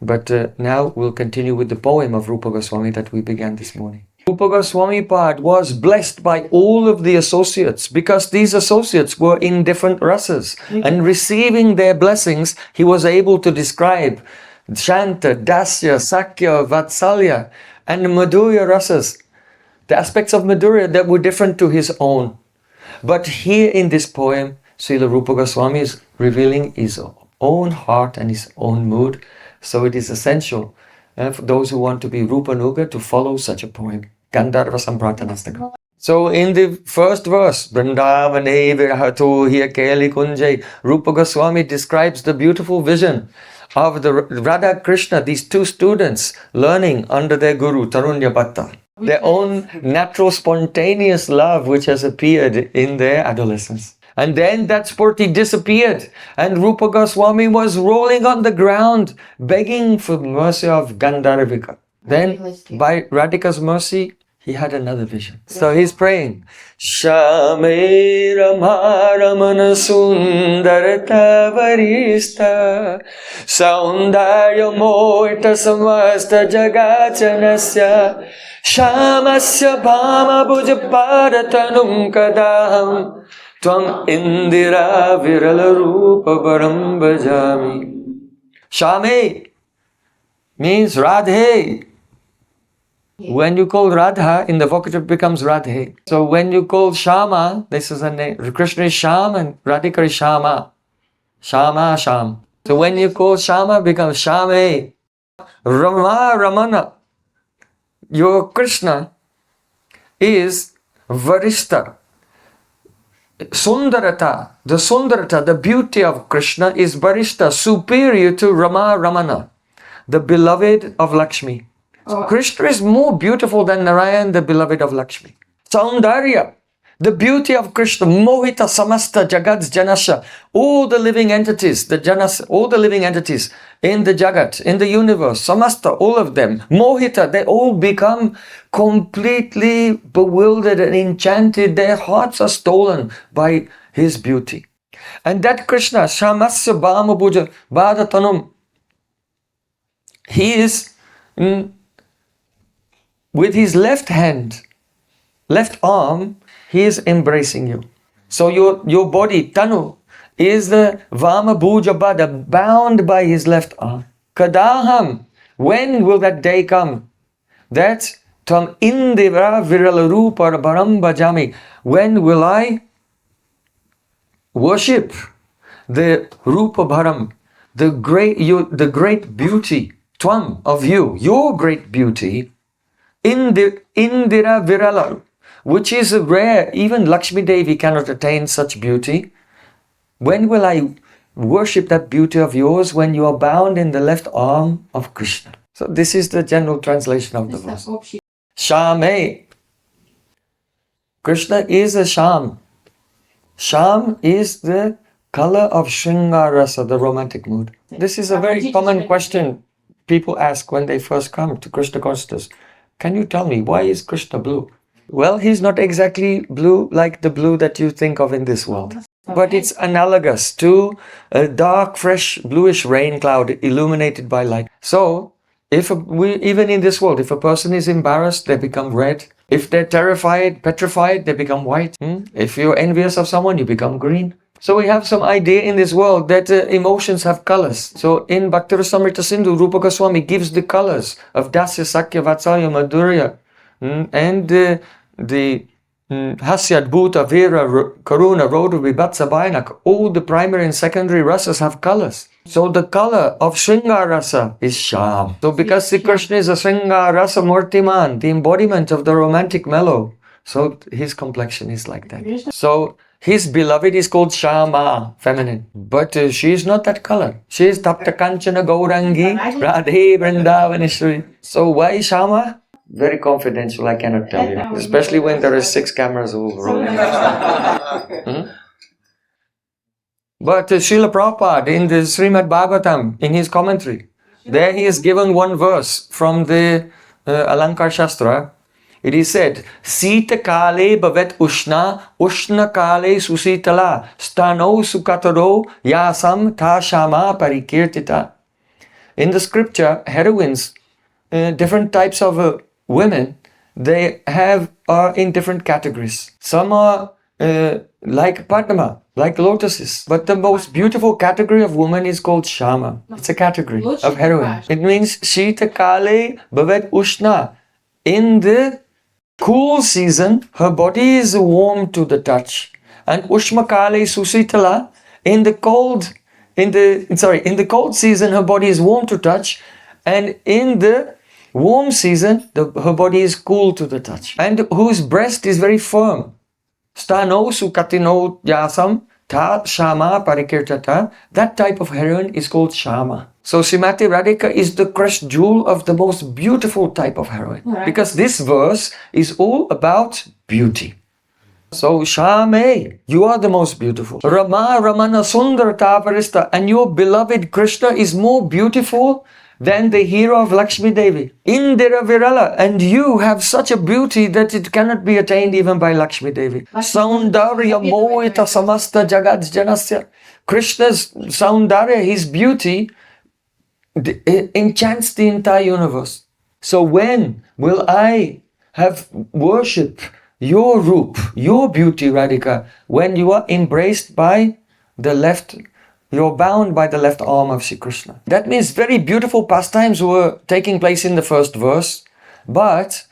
But now we'll continue with the poem of Rupa Goswami that we began this morning. Rupa Goswami Pad was blessed by all of the associates because these associates were in different rasas. And receiving their blessings, he was able to describe Shanta, Dasya, Sakya, Vatsalya and Madhurya rasas. The aspects of Madhurya that were different to his own. But here in this poem, Srila Rupa Goswami is revealing his own heart and his own mood. So it is essential for those who want to be Rupanuga to follow such a poem. Gāndharvā-samprārthanāṣṭakam. So in the first verse, Vrindavane Virahato Hiya Keli Kunjai, Rupa Goswami describes the beautiful vision of the Radha Krishna, these two students learning under their guru Tarunya Bhatta. Their own natural spontaneous love which has appeared in their adolescence. And then that spurti disappeared and Rupa Goswami was rolling on the ground begging for mercy of Gandharvika. Then by Radhika's mercy, he had another vision. So he's praying. Shame Rama Ramana Sundarata Varista Saundarya Moita Samasta Jagachanasya Shamasya Bhama Bheda-abheda-tattva Kadaham Tvam Indira Virala Rupa Varam Bhajami. Shame means Radhe. When you call Radha, in the vocative becomes Radhe. So when you call Shama, this is a name. Krishna is Sham and Radhika is Shama. Shama, Sham. So when you call Shama, becomes Shame. Rama, Ramana. Your Krishna is Varishta. Sundarata, the beauty of Krishna is Varishta, superior to Rama, Ramana, the beloved of Lakshmi. So Krishna is more beautiful than Narayan, the beloved of Lakshmi. Saundarya, the beauty of Krishna, Mohita Samasta Jagats Janasya, all the living entities, the Janas, all the living entities in the Jagat, in the universe, Samasta, all of them, Mohita, they all become completely bewildered and enchanted. Their hearts are stolen by his beauty. And that Krishna, Shamasya Bhama Bheda-abheda-tattva, he is with his left hand, left arm, he is embracing you. So your body, Tanu, is the Vama Bhuja Bhada, bound by his left arm. Kadaham, when will that day come? That Tam Indira Virala Rupa Bharam Bhajami. When will I worship the Rupa Bharam, the great beauty, Tvam of you, your great beauty, Indira Virala, which is rare. Even Lakshmi Devi cannot attain such beauty. When will I worship that beauty of yours when you are bound in the left arm of Krishna? So this is the general translation of the verse. Shame. Krishna is a Sham. Sham is the color of Shringarasa, the romantic mood. This is a very common question people ask when they first come to Krishna consciousness. Can you tell me, why is Krishna blue? Well, he's not exactly blue like the blue that you think of in this world. But it's analogous to a dark, fresh, bluish rain cloud illuminated by light. So, even in this world, if a person is embarrassed, they become red. If they're terrified, petrified, they become white. If you're envious of someone, you become green. So we have some idea in this world that emotions have colors. So in Bhakti-rasamrita Sindhu, Rupa Goswami gives the colors of Dasya, Sakya, Vatsalya, Madhurya, and the Hasya, Bhuta, Vera, Karuna, Rodha, Vibhatsa, Bhayanak. All the primary and secondary rasas have colors. So the color of Shringarasa is Sham. So because Sri Krishna is a Shringarasa Murtiman, the embodiment of the romantic mellow, so his complexion is like that. So his beloved is called Shama, feminine. But she is not that color. She is Tapta Kanchana Gaurangi, Radhe Vrindavaneshwari. So why Shama? Very confidential, I cannot tell you. Especially when there are 6 cameras rolling. But Srila Prabhupada in the Srimad Bhagavatam, in his commentary, there he has given one verse from the Alankar Shastra. It is said, Sita kale bhavet ushna, ushna kale susitala, stano sukataro, yasam ta shama parikirtita. in the scripture, heroines, different types of women, they are in different categories. Some are like Padma, like lotuses. But the most beautiful category of woman is called Shama. It's a category of heroine. It means Shita Kale Bhavet Ushna. In the cool season, her body is warm to the touch. And Ushma Kale Susitala, in the cold season, her body is warm to touch. And in the warm season, her body is cool to the touch. And whose breast is very firm. Stano sukatino yasam ta shama parikirtata. That type of heroine is called Shama. So Srimati Radhika is the crushed jewel of the most beautiful type of heroine. Right. Because this verse is all about beauty. So Shame, you are the most beautiful. Rama Ramana Sundar Taparista, and your beloved Krishna is more beautiful than the hero of Lakshmi Devi. Indira Virala, and you have such a beauty that it cannot be attained even by Lakshmi Devi. Saundarya Mohita Samasta Jagad Janasya. Krishna's Saundarya, his beauty, enchants the entire universe. So when will I have worship your Roop, your beauty, Radhika, when you are embraced by the left, you're bound by the left arm of Sri Krishna. That means very beautiful pastimes were taking place in the first verse, but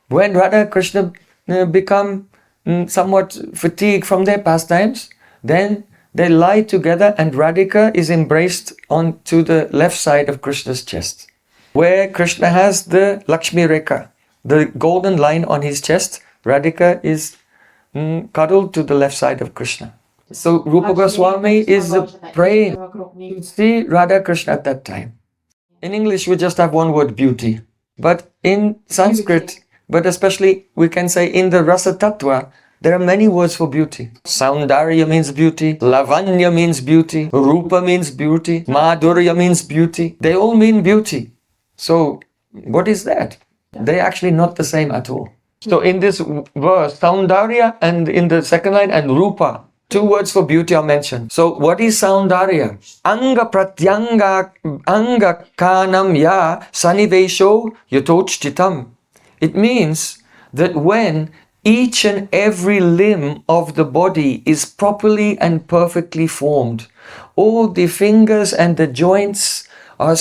when Radha and Krishna become somewhat fatigued from their pastimes, then they lie together and Radhika is embraced onto the left side of Krishna's chest, where Krishna has the Lakshmi Rekha, the golden line on his chest. Radhika is cuddled to the left side of Krishna. So Rupa Goswami is praying to see Radha Krishna at that time. In English we just have one word, beauty. But in Sanskrit, but especially we can say in the Rasa Tattva, there are many words for beauty. Saundarya means beauty, Lavanya means beauty, Rupa means beauty, Madhurya means beauty. They all mean beauty. So what is that? They're actually not the same at all. So in this verse, Saundarya, and in the second line, and Rupa, two words for beauty are mentioned. So what is Saundarya? Anga pratyanga anga kanam ya sanivesho yatochtitam. It means that when each and every limb of the body is properly and perfectly formed, all the fingers and the joints are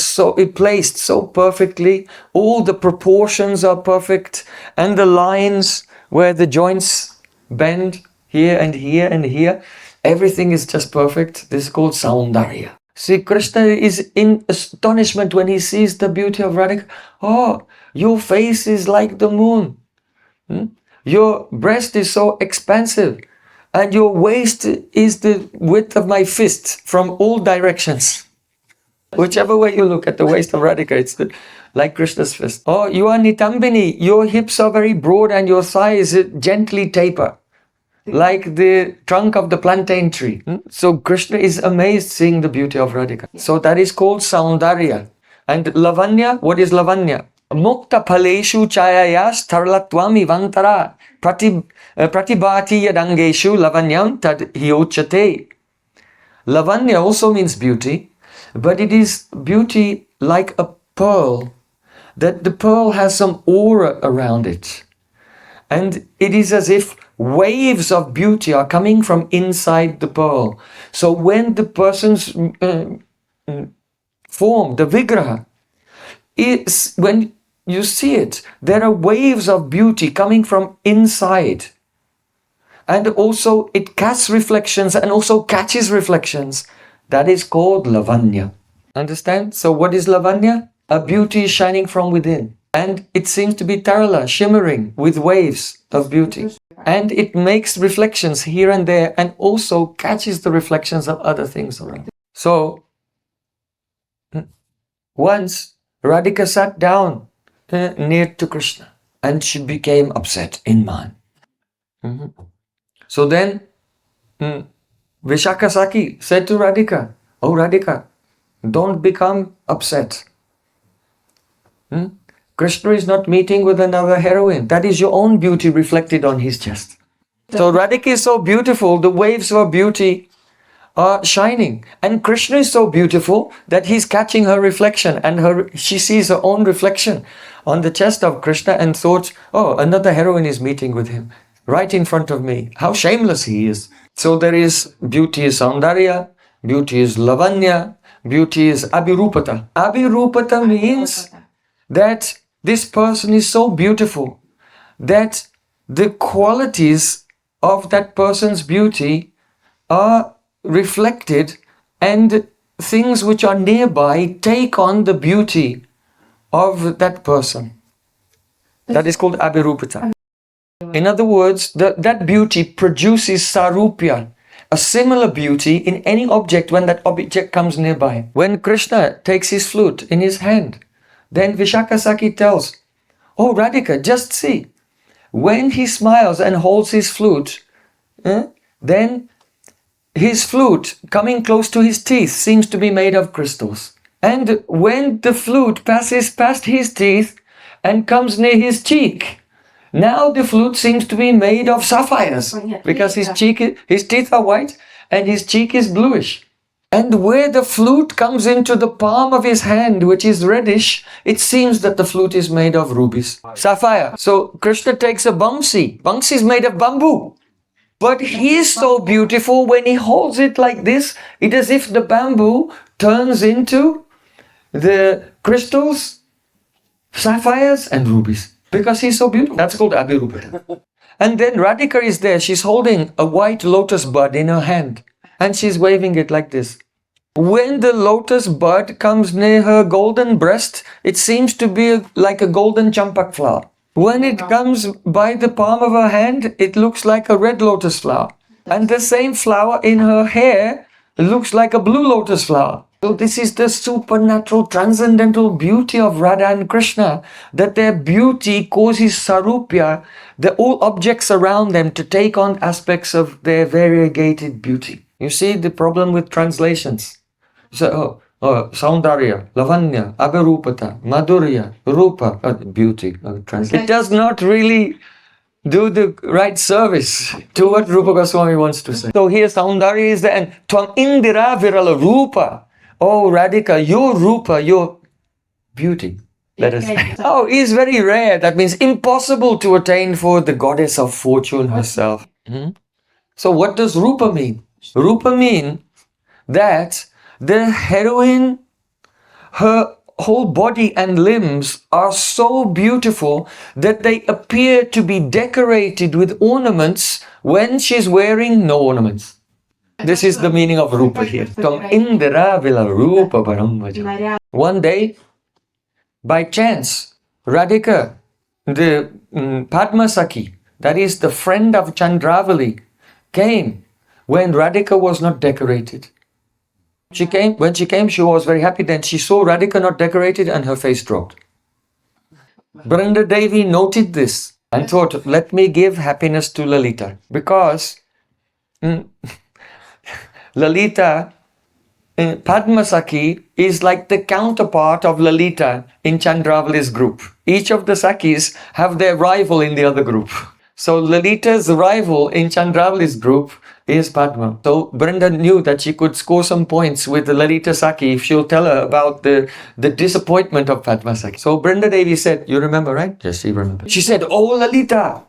placed so perfectly, all the proportions are perfect, and the lines where the joints bend here and here and here, everything is just perfect. This is called Saundarya. See, Krishna is in astonishment when he sees the beauty of Radhika. Oh, your face is like the moon. Your breast is so expansive, and your waist is the width of my fist from all directions. Whichever way you look at the waist of Radhika, it's like Krishna's fist. Oh, you are Nitambini. Your hips are very broad and your thighs gently taper, like the trunk of the plantain tree. So Krishna is amazed seeing the beauty of Radhika. So that is called Saundarya. And Lavanya, what is Lavanya? Mukta phaleshu chayayas tarlatwami vantara pratibhati yadangeshu lavanyam tad hyochate. Lavanya also means beauty. But it is beauty like a pearl, that the pearl has some aura around it. And it is as if waves of beauty are coming from inside the pearl. So when the person's form, the vigraha, when you see it, there are waves of beauty coming from inside. And also it casts reflections and also catches reflections. That is called Lavanya. Understand? So what is Lavanya? A beauty shining from within. And it seems to be Tarala, shimmering with waves of beauty. And it makes reflections here and there and also catches the reflections of other things around. So, once Radhika sat down near to Krishna and she became upset in mind. So then, Vishaka Saki said to Radhika, "Oh Radhika, don't become upset. Krishna is not meeting with another heroine. That is your own beauty reflected on his chest." So Radhika is so beautiful, the waves of beauty are shining. And Krishna is so beautiful that he's catching her reflection, and she sees her own reflection on the chest of Krishna and thought, oh, another heroine is meeting with him right in front of me. How shameless he is. So there is beauty is Saundarya, beauty is Lavanya, beauty is Abhirupata. Abhirupata means that this person is so beautiful that the qualities of that person's beauty are reflected, and things which are nearby take on the beauty of that person. That is called Abhirupata. In other words, that beauty produces sarupya, a similar beauty in any object when that object comes nearby. When Krishna takes his flute in his hand, then Vishakha Sakhi tells, oh Radhika, just see, when he smiles and holds his flute, then his flute coming close to his teeth seems to be made of crystals. And when the flute passes past his teeth and comes near his cheek, now the flute seems to be made of sapphires, because his teeth are white and his cheek is bluish. And where the flute comes into the palm of his hand, which is reddish, it seems that the flute is made of rubies, sapphire. So Krishna takes a bamsi. Bamsi is made of bamboo. But he is so beautiful, when he holds it like this, it is as if the bamboo turns into the crystals, sapphires and rubies. Because he's so beautiful. That's called Abhirupata. And then Radhika is there. She's holding a white lotus bud in her hand. And she's waving it like this. When the lotus bud comes near her golden breast, it seems to be like a golden champak flower. When it comes by the palm of her hand, it looks like a red lotus flower. And the same flower in her hair looks like a blue lotus flower. So this is the supernatural, transcendental beauty of Radha and Krishna, that their beauty causes sarupya, all objects around them, to take on aspects of their variegated beauty. You see the problem with translations. So, Saundarya, Lavanya, Abhirupata, Madhurya, Rupa, beauty. It does not really do the right service to what Rupa Goswami wants to say. So here Saundarya is there, and Tvam Indira Virala Rupa. Oh Radhika, your Rupa, your beauty, let us say. Oh, is very rare. That means impossible to attain for the goddess of fortune herself. So what does Rupa mean? Rupa mean that the heroine, her whole body and limbs are so beautiful that they appear to be decorated with ornaments when she's wearing no ornaments. This is the meaning of Rupa here. One day, by chance, Radhika, the Padma Sakhi, that is the friend of Chandravali, came when Radhika was not decorated. When she came, she was very happy. Then she saw Radhika not decorated and her face dropped. Branda Devi noted this and thought, let me give happiness to Lalita. Because Lalita, Padma Sakhi, is like the counterpart of Lalita in Chandravali's group. Each of the Sakhis have their rival in the other group. So Lalita's rival in Chandravali's group is Padma. So Brenda knew that she could score some points with the Lalita Sakhi if she'll tell her about the disappointment of Padma Sakhi. So Brenda Devi said, you remember, right? Yes, she remembered. She said, oh Lalita,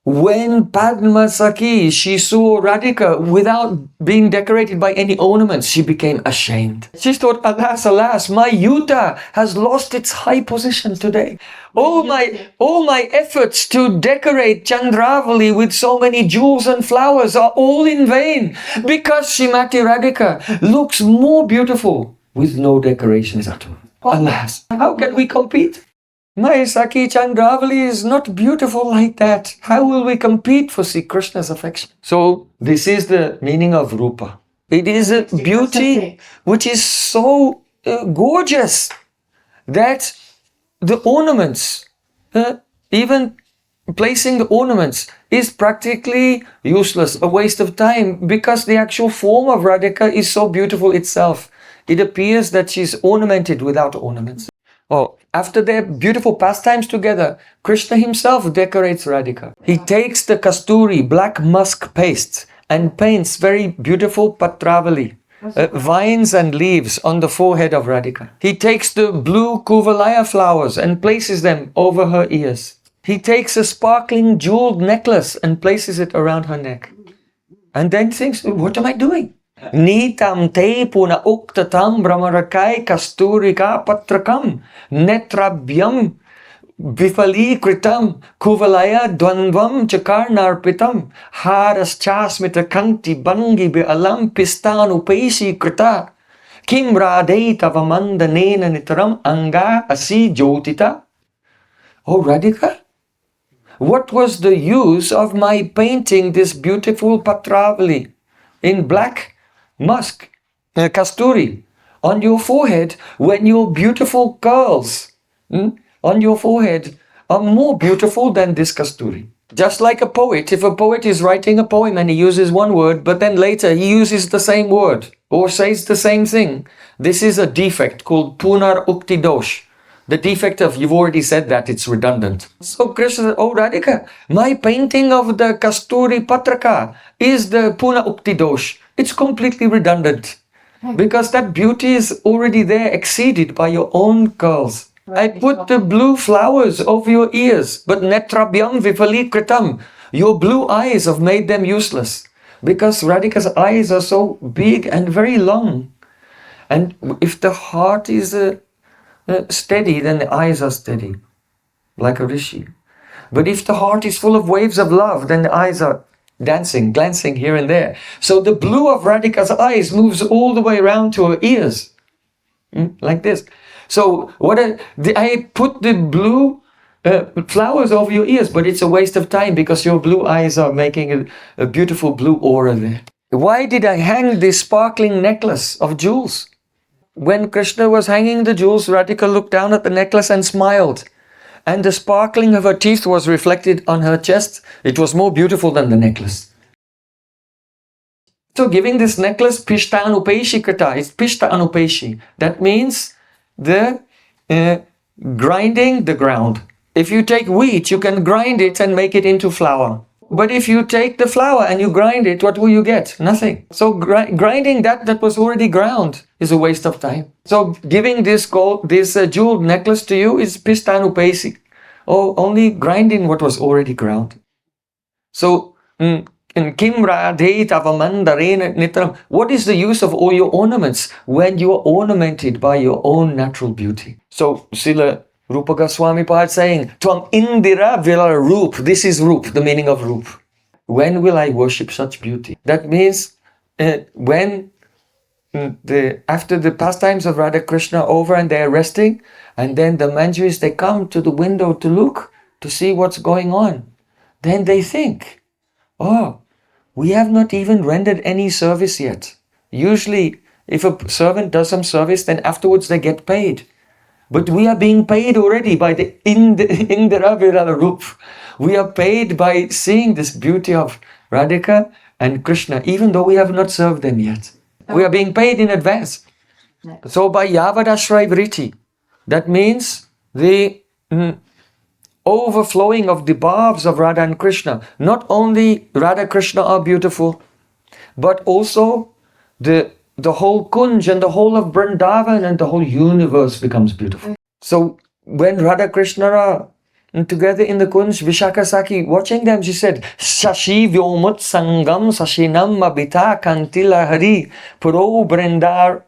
when Padma Sakhi, she saw Radhika without being decorated by any ornaments, she became ashamed. She thought, alas, alas, my Yuta has lost its high position today. All my efforts to decorate Chandravali with so many jewels and flowers are all in vain, because Srimati Radhika looks more beautiful with no decorations at all. Alas, how can we compete? My Sakhi Chandravali is not beautiful like that. How will we compete for Sri Krishna's affection? So this is the meaning of Rupa. It is a beauty which is so gorgeous that the ornaments, even placing the ornaments, is practically useless, a waste of time, because the actual form of Radhika is so beautiful itself. It appears that she's ornamented without ornaments. Oh, after their beautiful pastimes together, Krishna himself decorates Radhika. He takes the kasturi, black musk paste, and paints very beautiful patravali, vines and leaves on the forehead of Radhika. He takes the blue kuvalaya flowers and places them over her ears. He takes a sparkling jeweled necklace and places it around her neck. And then thinks, what am I doing? Nitam te puna uktatam brahmarakai kasturika patrakam netrabhyam vifali kritam kuvalaya dvandvam chakarnarpitam haraschasmita kanti bangi bi alam pistanu peshi krita kim radhe tavamanda nena nitaram anga asi jyotita. Oh Radhika, what was the use of my painting this beautiful patravali in black musk, kasturi, on your forehead when your beautiful curls on your forehead are more beautiful than this kasturi? Just like a poet, if a poet is writing a poem and he uses one word, but then later he uses the same word or says the same thing, this is a defect called punar ukti dosh. The defect of, you've already said that, it's redundant. So Krishna said, oh Radhika, my painting of the Kasturi Patraka is the Puna Ukti Dosh. It's completely redundant. Because that beauty is already there, exceeded by your own curls. I put the blue flowers over your ears, but netrabhyam vifali kritam. Your blue eyes have made them useless. Because Radhika's eyes are so big and very long. And if the heart is steady, then the eyes are steady, like a rishi. But if the heart is full of waves of love, then the eyes are dancing, glancing here and there. So the blue of Radhika's eyes moves all the way around to her ears, like this. So I put the blue flowers over your ears, but it's a waste of time because your blue eyes are making a beautiful blue aura there. Why did I hang this sparkling necklace of jewels? When Krishna was hanging the jewels, Radhika looked down at the necklace and smiled. And the sparkling of her teeth was reflected on her chest. It was more beautiful than the necklace. So giving this necklace Pishta Anupeshi Krita, it's Pishta Anupeshi. That means the grinding the ground. If you take wheat, you can grind it and make it into flour. But if you take the flour and you grind it, what will you get? Nothing. So grinding that was already ground is a waste of time. So giving this jeweled necklace to you is Pistanupesi. Oh, only grinding what was already ground. So in Kimra Deit Avamandarena Nitram, what is the use of all your ornaments when you are ornamented by your own natural beauty? So Srila Rupa Goswami Pad saying, Tvam Indira Vila Roop. This is Roop, the meaning of Roop. When will I worship such beauty? That means when after the pastimes of Radha Krishna over and they are resting, and then the Manjaris, they come to the window to look, to see what's going on. Then they think, oh, we have not even rendered any service yet. Usually, if a servant does some service, then afterwards they get paid. But we are being paid already by the Indira Virala Roop. We are paid by seeing this beauty of Radhika and Krishna, even though we have not served them yet. We are being paid in advance. So by Yavadashray Vritti, that means the overflowing of the bhavs of Radha and Krishna. Not only Radha Krishna are beautiful, but also the whole Kunj and the whole of Vrindavan and the whole universe becomes beautiful. So when Radha Krishna are together in the Kunj, Vishakha Saki, watching them, she said, Shashi Vyomut Sangam Sashinam Mabita Kantila Hari Puro Vrindaranyam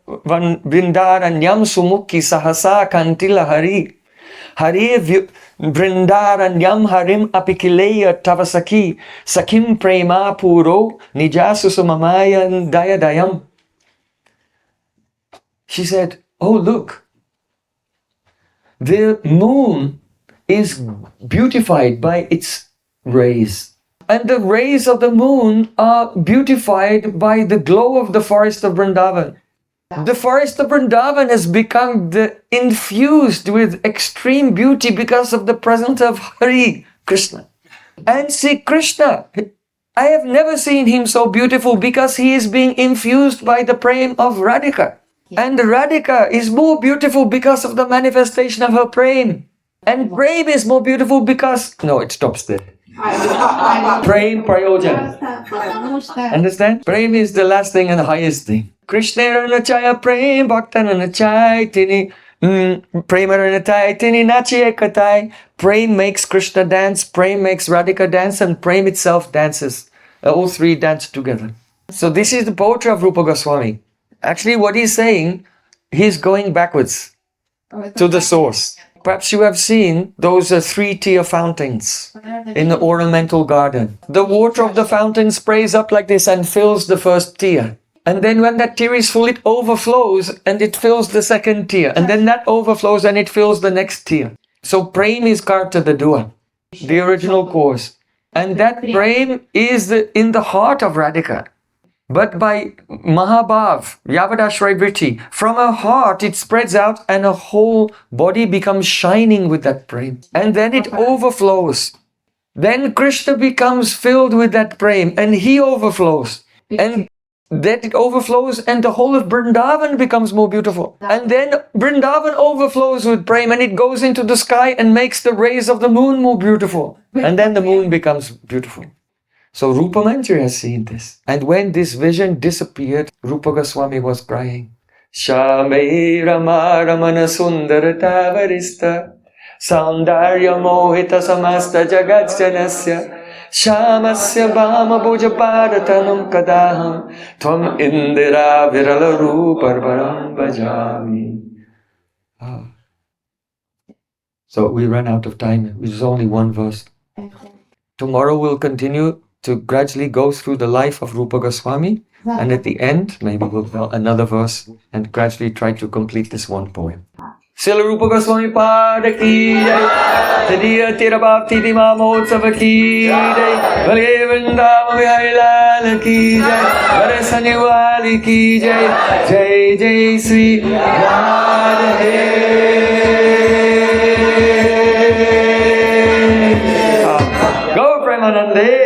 Sumukhi Sahasa Kantila Hari Hari Vrindaranyam Harim Apikileya Tavasaki Sakim Prema Puro Nijasusumamayan Dayadayam. She said, oh look, the moon is beautified by its rays. And the rays of the moon are beautified by the glow of the forest of Vrindavan. The forest of Vrindavan has become infused with extreme beauty because of the presence of Hari Krishna. And see Krishna, I have never seen him so beautiful because he is being infused by the Prem of Radhika. And Radhika is more beautiful because of the manifestation of her Prem. And Prem is more beautiful because... No, it stops there. Prem, Prayojan. Understand? Prem is the last thing and the highest thing. Krishna Ranachaya Prem Bhaktananachaitini Premaranataitini Nachiyekatai. Prem makes Krishna dance, Prem makes Radhika dance, and Prem itself dances. All three dance together. So this is the poetry of Rupa Goswami. Actually what he's saying, he's going backwards to the source. Perhaps you have seen those 3-tier fountains in the ornamental garden. The water of the fountain sprays up like this and fills the first tier. And then when that tier is full, it overflows and it fills the second tier. And then that overflows and it fills the next tier. So Prem is Karta the doer, the original cause. And that Prem is in the heart of Radhika. But by Mahabhav, Yavadashray Vritti, from her heart it spreads out and her whole body becomes shining with that Prem. And then it overflows. Then Krishna becomes filled with that Prem and he overflows. And that it overflows and the whole of Vrindavan becomes more beautiful. And then Vrindavan overflows with Prem and it goes into the sky and makes the rays of the moon more beautiful. And then the moon becomes beautiful. So Rupa Manjari has seen this. And when this vision disappeared, Rupa Goswami was crying. Shamai Rama Ramana Sundarata Varista Saundarya Mohita Samasta Jagat Janasya Shamasya Bhama Bhuja Bharatanam Kadaham Tvam Indira Virala Ruparvaram Bhajami. So we ran out of time, which is only one verse. Tomorrow we'll continue to gradually go through the life of Rupa Goswami, and at the end, maybe we'll tell another verse and gradually try to complete this one poem. Srila Rupa Goswami Pada ki jai, Tadiya Tira Bhakti Dima Motsava ki jai, Vale Vrindavan Bihari Lal ki jai, Varasani Wali ki jai, Jai Jai Sri Radhe. Go Premanande!